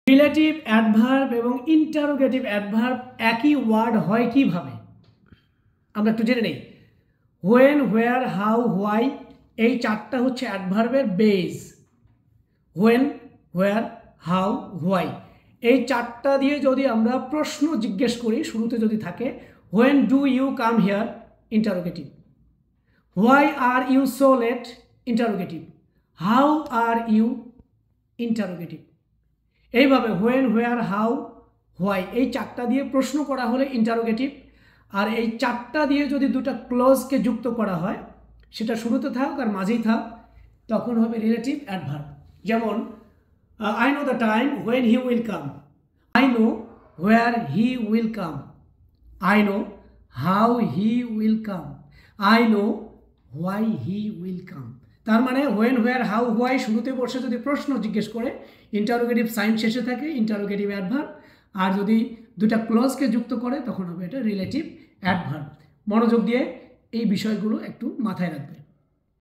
Relative adverb এবং interrogative adverb একই word হয় কিভাবে আমরা একটু জেনে নেই। হোয়েন, হোয়ার, হাউ, হোয়াই এই চারটা হচ্ছে অ্যাডভার্বের base. When, where, how, why এই চারটা দিয়ে যদি আমরা প্রশ্ন জিজ্ঞেস করি, শুরুতে যদি থাকে when do you come here, interrogative. Why are you so late, interrogative. How are you, interrogative. এইভাবে হোয়েন, হোয়ার, হাউ, হোয়াই এই চারটা দিয়ে প্রশ্ন করা হলে ইন্টারোগেটিভ। আর এই চারটা দিয়ে যদি দুটো ক্লজকে যুক্ত করা হয়, সেটা শুরুতে থাক আর মাঝেই থাক, তখন হবে রিলেটিভ অ্যাডভার্ব। যেমন I know the time when he will come, I know where he will come, I know how he will come, I know why he will come. তার মানে হোয়েন, হোয়ার, হাউ, হোয়াই শুরুতে বসে যদি প্রশ্ন জিজ্ঞেস করে, interrogative sign শেষে থাকে, ইন্টারোগেটিভ অ্যাডভার্ব। আর যদি দুটা ক্লজকে যুক্ত করে তখন হবে এটা রিলেটিভ অ্যাডভার্ব। মনোযোগ দিয়ে এই বিষয়গুলো একটু মাথায় রাখবে।